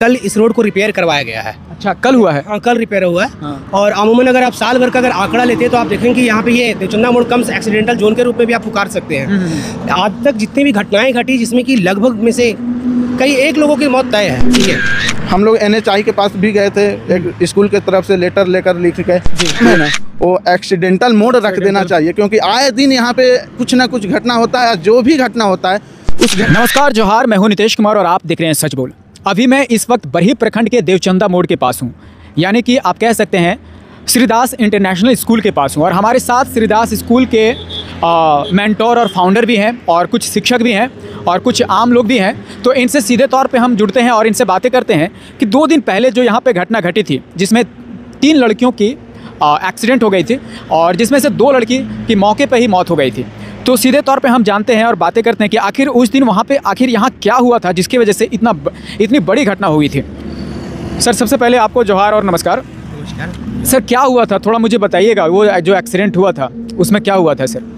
कल इस रोड को रिपेयर करवाया गया है। अच्छा, कल हुआ है? हाँ, कल रिपेयर हुआ है। हाँ। और अमूमन अगर आप साल भर का अगर आंकड़ा लेते हैं तो आप देखेंगे कि यहाँ पे ये देवचंदा मोड़ कम एक्सीडेंटल जोन के रूप में भी आप पुकार सकते हैं। आज तक जितनी भी घटनाएं घटी जिसमें कि लगभग में से कई एक लोगों की मौत तय है। ठीक है, हम लोग NHI के पास भी गए थे, एक स्कूल के तरफ से लेटर लेकर लिख गए वो एक्सीडेंटल मोड रख देना चाहिए, क्योंकि आए दिन यहाँ पे कुछ ना कुछ घटना होता है। जो भी घटना होता है उस नमस्कार, जोहार, मैं हूँ नितेश कुमार और आप देख रहे हैं सच बोल। अभी मैं इस वक्त बरही प्रखंड के देवचंदा मोड़ के पास हूँ, यानी कि आप कह सकते हैं श्रीदास इंटरनेशनल स्कूल के पास हूँ। और हमारे साथ श्रीदास स्कूल के मेंटोर और फाउंडर भी हैं और कुछ शिक्षक भी हैं और कुछ आम लोग भी हैं। तो इनसे सीधे तौर पे हम जुड़ते हैं और इनसे बातें करते हैं कि 2 दिन पहले जो यहाँ पे घटना घटी थी जिसमें 3 लड़कियों की एक्सीडेंट हो गई थी और जिसमें से 2 लड़की की मौके पर ही मौत हो गई थी। तो सीधे तौर पे हम जानते हैं और बातें करते हैं कि आखिर उस दिन वहाँ पे आखिर यहाँ क्या हुआ था जिसकी वजह से इतनी बड़ी घटना हुई थी। सर, सबसे पहले आपको जोहार और नमस्कार। सर, क्या हुआ था थोड़ा मुझे बताइएगा, वो जो एक्सीडेंट हुआ था उसमें क्या हुआ था सर?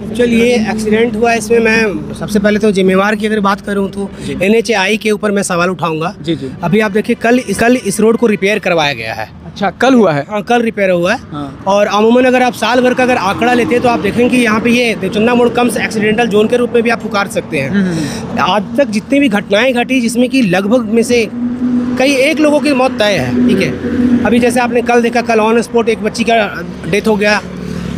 चलिए, एक्सीडेंट हुआ इसमें मैं सबसे पहले तो जिम्मेवार की अगर बात करूं तो NHI के ऊपर मैं सवाल उठाऊंगा। जी। अभी आप देखिए कल इस रोड को रिपेयर करवाया गया है। अच्छा, कल हुआ है? हाँ, कल रिपेयर हुआ है। हाँ। और अमूमन अगर आप साल भर का अगर आंकड़ा लेते हैं तो आप देखेंगे कि यहाँ पे ये देवचंदा मोड़ कम एक्सीडेंटल जोन के रूप में भी आप पुकार सकते हैं। आज तक जितनी भी घटनाएं घटी जिसमें कि लगभग में से कई एक लोगों की मौत तय है। ठीक है, अभी जैसे आपने कल देखा, कल ऑन स्पॉट एक बच्ची का डेथ हो गया।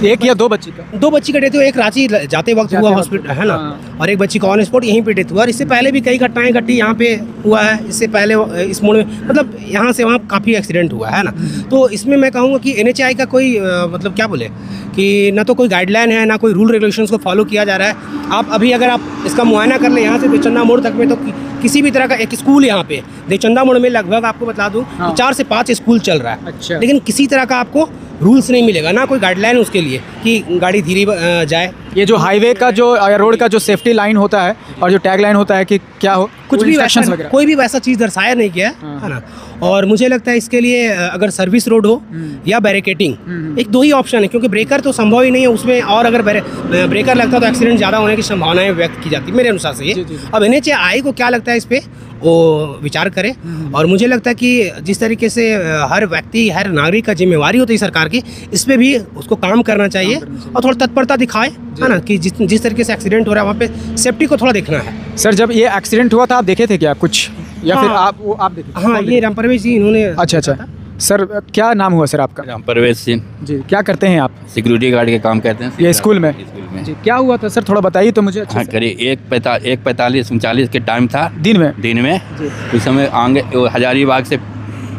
एक या 2 बच्ची का? 2 बच्ची का डेथ हुआ, एक रांची जाते वक्त हुआ हॉस्पिटल, है ना। हाँ। और एक बच्ची का ऑन स्पॉट यहीं पे डेथ हुआ। और इससे पहले भी कई घटनाएं घटी यहाँ पे हुआ है। इससे पहले इस मोड़ में मतलब यहाँ से वहाँ काफ़ी एक्सीडेंट हुआ है ना। तो इसमें मैं कहूँगा कि NHI का कोई मतलब क्या बोले कि ना तो कोई गाइडलाइन है ना कोई रूल रेगुलेशंस को फॉलो किया जा रहा है। आप अभी अगर आप इसका मुआयना कर लें यहाँ से देवचंदा मोड़ तक में, तो किसी भी तरह का एक स्कूल यहाँ पे देवचंदा मोड़ में लगभग आपको बता दूँ तो 4 से 5 स्कूल चल रहा है। अच्छा। लेकिन किसी तरह का आपको रूल्स नहीं मिलेगा, ना कोई गाइडलाइन उसके लिए कि गाड़ी धीरे जाए। ये जो हाईवे का जो रोड का जो सेफ्टी लाइन होता है और जो टैग लाइन होता है कि क्या हो, कुछ भी वैसा वगैरह कोई भी वैसा चीज़ दर्शाया नहीं गया है ना। और मुझे लगता है इसके लिए अगर सर्विस रोड हो या बैरिकेटिंग, एक 2 ही ऑप्शन है, क्योंकि ब्रेकर तो संभव ही नहीं है उसमें। और अगर ब्रेकर लगता तो एक्सीडेंट ज़्यादा होने की संभावनाएं व्यक्त की जाती मेरे अनुसार से ये। अब NHI को क्या लगता है इस पर वो विचार करे। और मुझे लगता है कि जिस तरीके से हर व्यक्ति हर नागरिक का जिम्मेवारी होती है सरकार की, इस पर भी उसको काम करना चाहिए और थोड़ा तत्परता दिखाए, है ना, कि जिस तरीके से एक्सीडेंट हो रहा है वहाँ पे सेफ्टी को थोड़ा देखना है। सर, जब ये एक्सीडेंट हुआ था आप देखे थे क्या कुछ, या हाँ। फिर आप देखे? हाँ, ये राम परवेश जी इन्होंने। अच्छा। सर, क्या नाम हुआ सर आपका? राम परवेश सिंह जी। क्या करते हैं आप? सिक्योरिटी गार्ड के काम करते हैं ये स्कूल में? स्कूल में। जी। क्या हुआ था सर, थोड़ा बताइए तो मुझे। हाँ, करीब 1:45-39 के टाइम था दिन में जी। उस समय आगे हजारीबाग से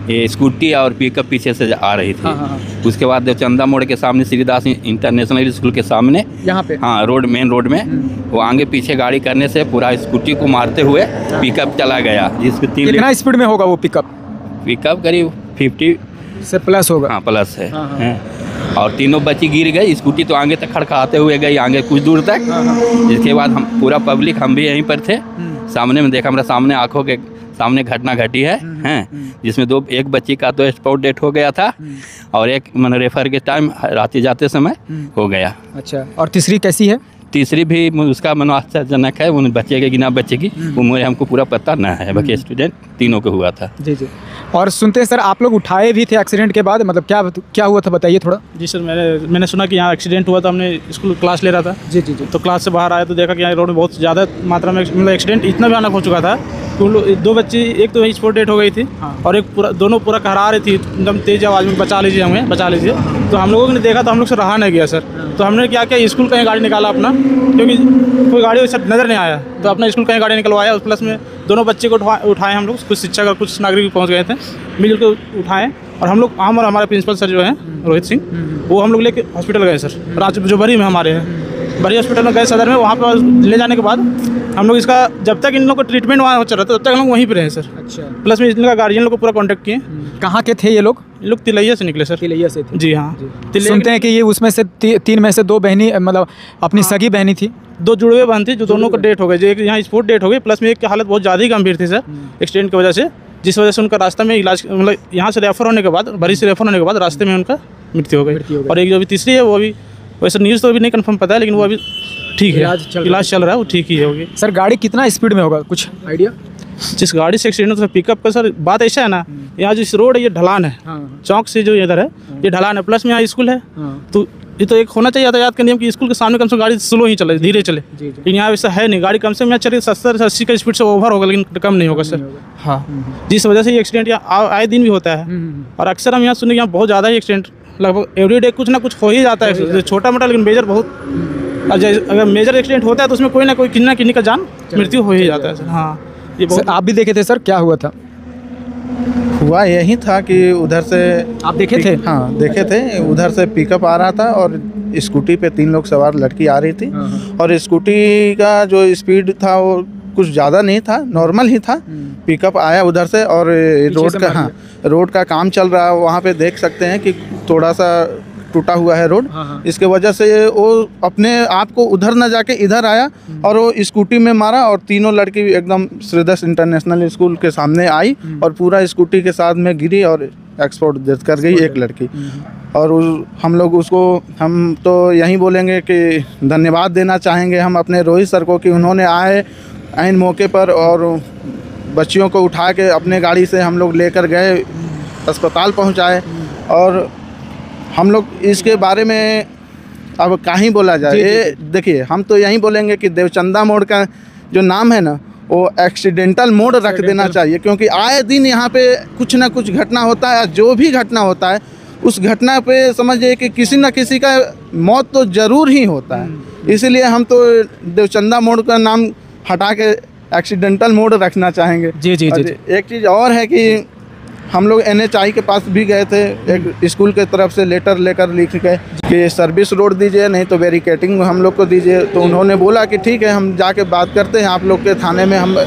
ये स्कूटी और पिकअप पीछे से आ रही थी। हाँ। उसके बाद देवचंदा मोड़ के सामने श्रीदास इंटरनेशनल स्कूल के सामने यहाँ पे? हाँ, मेन रोड में वो आगे पीछे गाड़ी करने से पूरा स्कूटी को मारते हुए पिकअप चला गया, जिसके 3 कितना स्पीड में होगा वो पिकअप करीब 50 से प्लस होगा? हाँ, प्लस है। हाँ। हैं। और तीनों बच्ची गिर गई, स्कूटी तो आगे तक खड़खड़ाते हुए गई आगे कुछ दूर तक। जिसके बाद हम पूरा पब्लिक हम भी यहीं पर थे, सामने में देखा, हमारा सामने आंखों के सामने घटना घटी है हैं, जिसमें एक बच्ची का तो स्पॉट डेथ हो गया था और एक रेफर के टाइम रात जाते समय हो गया। अच्छा, और तीसरी कैसी है? तीसरी भी उसका मनोआश्चर्यजनक है, उन बच्चे के गिना बच्चे की उम्र हमको पूरा पता ना है, बाकी स्टूडेंट तीनों को हुआ था। जी। और सुनते हैं सर, आप लोग उठाए भी थे एक्सीडेंट के बाद, मतलब क्या हुआ था बताइए थोड़ा। जी सर, मैंने सुना कि यहाँ एक्सीडेंट हुआ था। हमने स्कूल क्लास ले रहा था। जी। तो क्लास से बाहर आया तो देखा कि यहाँ रोड में बहुत ज़्यादा मात्रा में मतलब एक्सीडेंट इतना भयानक हो चुका था कि उन लोग 2 बच्ची, एक तो स्पॉट डेथ हो गई थी और एक दोनों पूरा कहरा रही थी एकदम तेज़ आवाज़ में, बचा लीजिए हमें, बचा लीजिए। तो हम लोगों ने देखा तो हम लोग से रहा नहीं गया सर। तो हमने क्या किया, स्कूल कहीं गाड़ी निकाला अपना, क्योंकि कोई गाड़ी वैसे नज़र नहीं आया, तो अपना स्कूल कहीं गाड़ी निकलवाया। उस प्लस में दोनों बच्चे को उठाए हम लोग, कुछ शिक्षक और कुछ नागरिक भी पहुँच गए थे, मिलकर उठाए। और हम और हमारे प्रिंसिपल सर जो हैं रोहित सिंह, वो हम लोग लेके हॉस्पिटल गए सर, जो बरी में हमारे हैं, बड़ी हॉस्पिटल में गए सदर में। वहाँ पर ले जाने के बाद हम लोग इसका जब तक इन लोग को ट्रीटमेंट वहाँ चल रहा था तब तक हम लोग वहीं पे रहे सर। अच्छा। प्लस में इनका गार्जियन लोग को पूरा कॉन्टैक्ट किए। कहाँ के थे ये लोग? तिलैया से निकले सर। तिलैया से थे? जी हाँ। सुनते हैं कि ये उसमें से 3 में से 2 बहनी, मतलब अपनी सगी बहनी थी, 2 जुड़वे बहन थी, जो दोनों को डेथ हो गई। एक यहाँ स्पॉट डेथ हो गई, प्लस में एक की हालत बहुत ज़्यादा ही गंभीर थी सर एक्सीडेंट की वजह से, जिस वजह से उनका रास्ते में इलाज, मतलब यहाँ से रेफर होने के बाद, बरी से रेफर होने के बाद रास्ते में उनका मृत्यु हो गई। और एक जो अभी तीसरी है वो अभी वैसे न्यूज़ तो अभी नहीं कंफर्म पता है, लेकिन वो अभी ठीक है, इलाज चल रहा है, वो ठीक ही है होगी। सर, गाड़ी कितना स्पीड में होगा, कुछ आइडिया? जिस गाड़ी से एक्सीडेंट हुआ पिकअप का सर बात ऐसा है ना, यहाँ जिस रोड है ये ढलान है, चौक से जो इधर है ये ढलान है, प्लस में यहाँ स्कूल है, तो ये तो एक होना चाहिए यातायात का नियम कि स्कूल के सामने कम से कम गाड़ी स्लो ही चले, धीरे चले, लेकिन यहाँ ऐसा है नहीं, गाड़ी कम से कम यहाँ चलिए 70-80 का स्पीड से ओवर होगा, लेकिन कम नहीं होगा सर। हाँ, जिस वजह से ये एक्सीडेंट यहाँ आए दिन भी होता है, और अक्सर हम यहाँ सुने यहाँ बहुत ज़्यादा ही एक्सीडेंट लगभग एवरीडे कुछ ना कुछ हो ही जाता है, छोटा मोटा लेकिन मेजर बहुत, अगर मेजर एक्सीडेंट होता है तो उसमें कोई ना कोई किसी ना किसी का जान मृत्यु हो ही जाता है सर। हाँ, ये बहुत। आप भी देखे थे सर, क्या हुआ था? हुआ यही था कि उधर से आप देखे थे? हाँ देखे थे, उधर से पिकअप आ रहा था और स्कूटी पे 3 लोग सवार लड़की आ रही थी, और स्कूटी का जो स्पीड था वो कुछ ज़्यादा नहीं था, नॉर्मल ही था। पिकअप आया उधर से और रोड का, हाँ रोड का काम चल रहा है, वहाँ पे देख सकते हैं कि थोड़ा सा टूटा हुआ है रोड, इसके वजह से वो अपने आप को उधर न जाके इधर आया और वो स्कूटी में मारा, और तीनों लड़की एकदम श्रीदास इंटरनेशनल स्कूल के सामने आई और पूरा स्कूटी के साथ में गिरी और एक्सपोर्ट डेथ कर गई एक लड़की। और हम लोग उसको, हम तो यही बोलेंगे कि धन्यवाद देना चाहेंगे हम अपने रोहित सर को कि उन्होंने आए ऐन मौके पर और बच्चियों को उठा के अपने गाड़ी से हम लोग लेकर गए, अस्पताल पहुंचाए। और हम लोग इसके बारे में अब कहीं बोला जाए, ये देखिए हम तो यही बोलेंगे कि देवचंदा मोड़ का जो नाम है ना वो एक्सीडेंटल मोड़ रख देना चाहिए, क्योंकि आए दिन यहाँ पे कुछ ना कुछ घटना होता है, जो भी घटना होता है उस घटना पे समझिए कि किसी न किसी का मौत तो ज़रूर ही होता है। इसीलिए हम तो देवचंदा मोड़ का नाम हटा के एक्सीडेंटल मोड़ रखना चाहेंगे। जी जी जी। एक चीज़ और है कि हम लोग NHI के पास भी गए थे, एक स्कूल के तरफ से लेटर लेकर लिख गए कि सर्विस रोड दीजिए, नहीं तो बैरिकेटिंग हम लोग को दीजिए। तो उन्होंने बोला कि ठीक है हम जाके बात करते हैं आप लोग के थाने में। हम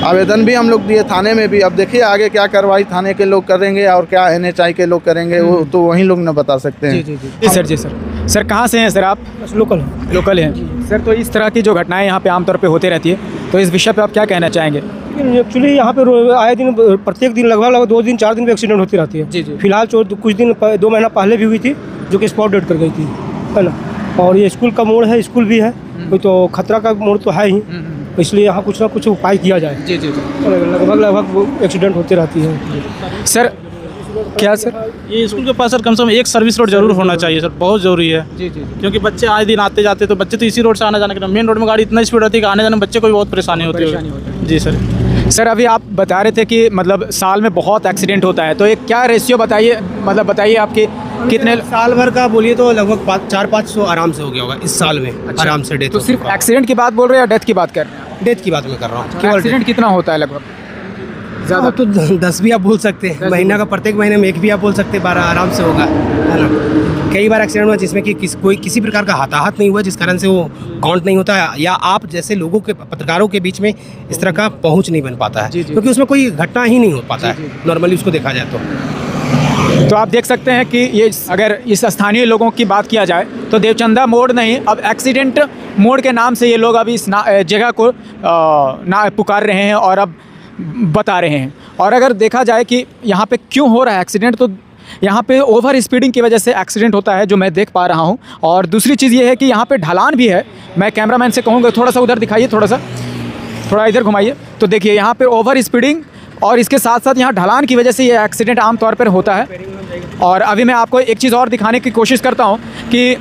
आवेदन भी हम लोग दिए थाने में भी, अब देखिए आगे क्या कार्रवाई थाने के लोग करेंगे और क्या NHI के लोग करेंगे, वो तो वहीं लोग न बता सकते हैं। जी सर, जी सर। सर कहाँ से हैं सर आप? लोकल हैं सर। तो इस तरह की जो घटनाएं यहाँ पे आमतौर पे होते रहती है, तो इस विषय पे आप क्या कहना चाहेंगे? एक्चुअली यहाँ पे आए दिन, प्रत्येक दिन लगभग 2 दिन 4 दिन पे एक्सीडेंट होती रहती है। जी जी। फिलहाल कुछ दिन 2 महीना पहले भी हुई थी जो कि स्पॉट डेड कर गई थी, है ना। और ये स्कूल का मोड़ है, स्कूल भी है, कोई तो खतरा का मोड़ तो है ही, इसलिए यहाँ कुछ ना कुछ उपाय किया जाए। जी जी जी। लगभग एक्सीडेंट होते रहती है सर। क्या सर? ये स्कूल के पास सर कम से कम एक सर्विस रोड जरूर होना चाहिए सर, बहुत ज़रूरी है। जी जी। क्योंकि बच्चे आए दिन आते जाते, तो बच्चे तो इसी रोड से आना जाने के, मेन रोड में गाड़ी इतना स्पीड रहती है कि आने जाने में बच्चे को भी बहुत परेशानी होती है। जी सर। सर अभी आप बता रहे थे कि मतलब साल में बहुत एक्सीडेंट होता है, तो एक क्या रेशियो बताइए, मतलब बताइए आपके कितने साल भर का बोलिए तो लगभग 400-500 आराम से हो गया होगा इस साल में। अच्छा। आराम से डेथ। तो सिर्फ एक्सीडेंट की बात बोल रहे हैं या डेथ की बात कर रहे हैं? डेथ की बात मैं कर रहा हूँ। केवल एक्सीडेंट कितना होता है लगभग? ज़्यादा तो 10 भी आप बोल सकते हैं, महीना का प्रत्येक महीने में 1 भी आप बोल सकते हैं, 12 आराम से होगा, है ना। कई बार एक्सीडेंट हुआ जिसमें कि कोई किसी प्रकार का हताहत नहीं हुआ, जिस कारण से वो काउंट नहीं होता है, या आप जैसे लोगों के, पत्रकारों के बीच में इस तरह का पहुंच नहीं बन पाता है, क्योंकि उसमें कोई घटना ही नहीं हो पाता है नॉर्मली उसको देखा जाए तो आप देख सकते हैं कि ये अगर इस स्थानीय लोगों की बात किया जाए तो देवचंदा मोड़ नहीं, अब एक्सीडेंट मोड़ के नाम से ये लोग अभी इस जगह को पुकार रहे हैं और अब बता रहे हैं। और अगर देखा जाए कि यहाँ पे क्यों हो रहा है एक्सीडेंट, तो यहाँ पे ओवर स्पीडिंग की वजह से एक्सीडेंट होता है, जो मैं देख पा रहा हूँ। और दूसरी चीज़ ये है कि यहाँ पे ढलान भी है। मैं कैमरामैन से कहूँगा थोड़ा सा उधर दिखाइए, थोड़ा इधर घुमाइए। तो देखिए यहाँ पे ओवर स्पीडिंग और इसके साथ साथ यहाँ ढलान की वजह से ये एक्सीडेंट आम तौर पर होता है। और अभी मैं आपको एक चीज़ और दिखाने की कोशिश करता हूँ कि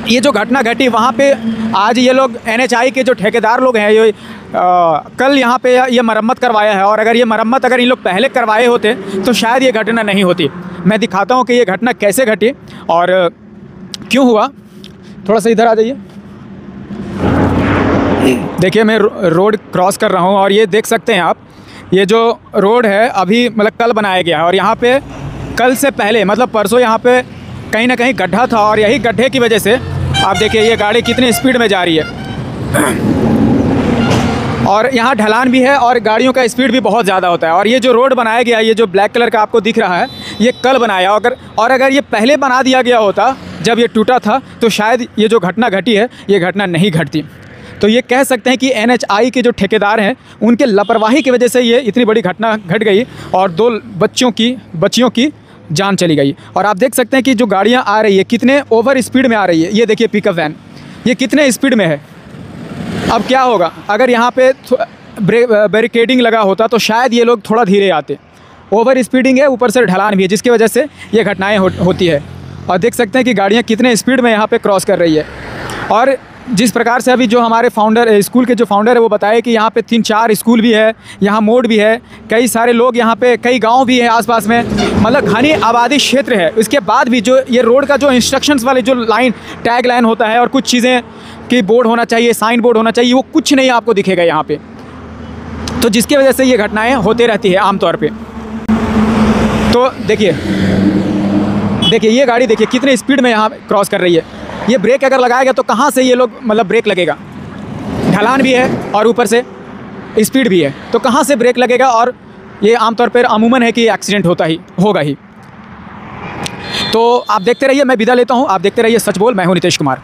ये जो घटना घटी वहाँ पे आज ये लोग NHI के जो ठेकेदार लोग हैं, ये कल यहाँ पे ये मरम्मत करवाया है, और अगर ये मरम्मत अगर इन लोग पहले करवाए होते तो शायद ये घटना नहीं होती। मैं दिखाता हूँ कि ये घटना कैसे घटी और क्यों हुआ। थोड़ा सा इधर आ जाइए। देखिए मैं रोड क्रॉस कर रहा हूँ और ये देख सकते हैं आप, ये जो रोड है अभी मतलब कल बनाया गया है, और यहाँ पे कल से पहले मतलब परसों यहाँ पे कहीं ना कहीं गड्ढा था, और यही गड्ढे की वजह से आप देखिए ये गाड़ी कितनी स्पीड में जा रही है और यहाँ ढलान भी है और गाड़ियों का स्पीड भी बहुत ज़्यादा होता है। और ये जो रोड बनाया गया है, ये जो ब्लैक कलर का आपको दिख रहा है, ये कल बनाया, अगर ये पहले बना दिया गया होता जब ये टूटा था तो शायद ये जो घटना घटी है ये घटना नहीं घटती। तो ये कह सकते हैं कि NHI के जो ठेकेदार हैं उनके लापरवाही की वजह से ये इतनी बड़ी घटना घट गई और 2 बच्चियों की जान चली गई। और आप देख सकते हैं कि जो गाड़ियाँ आ रही है कितने ओवर स्पीड में आ रही है। ये देखिए पिकअप वैन, ये कितने स्पीड में है। अब क्या होगा अगर यहाँ पे बैरिकेडिंग लगा होता तो शायद ये लोग थोड़ा धीरे आते। ओवर स्पीडिंग है, ऊपर से ढलान भी है, जिसकी वजह से ये घटनाएं होती है। और देख सकते हैं कि गाड़ियाँ कितने स्पीड में यहाँ पे क्रॉस कर रही है। और जिस प्रकार से अभी जो हमारे फाउंडर स्कूल के जो फाउंडर है वो बताए कि यहाँ पे 3-4 स्कूल भी है, यहाँ मोड़ भी है, कई सारे लोग यहाँ पे, कई गांव भी हैं आसपास में, मतलब घनी आबादी क्षेत्र है। इसके बाद भी जो ये रोड का जो इंस्ट्रक्शंस वाले जो लाइन, टैग लाइन होता है और कुछ चीज़ें कि बोर्ड होना चाहिए, साइन बोर्ड होना चाहिए, वो कुछ नहीं आपको दिखेगा यहाँ पे। तो जिसकी वजह से ये घटनाएँ होते रहती है आमतौर पर। तो देखिए ये गाड़ी देखिए कितने स्पीड में यहाँ क्रॉस कर रही है। ये ब्रेक अगर लगाएगा तो कहाँ से ये लोग मतलब ब्रेक लगेगा, ढलान भी है और ऊपर से स्पीड भी है, तो कहाँ से ब्रेक लगेगा। और ये आमतौर पर अमूमन है कि एक्सीडेंट होगा ही। तो आप देखते रहिए, मैं विदा लेता हूँ, आप देखते रहिए सच बोल। मैं हूँ नितेश कुमार।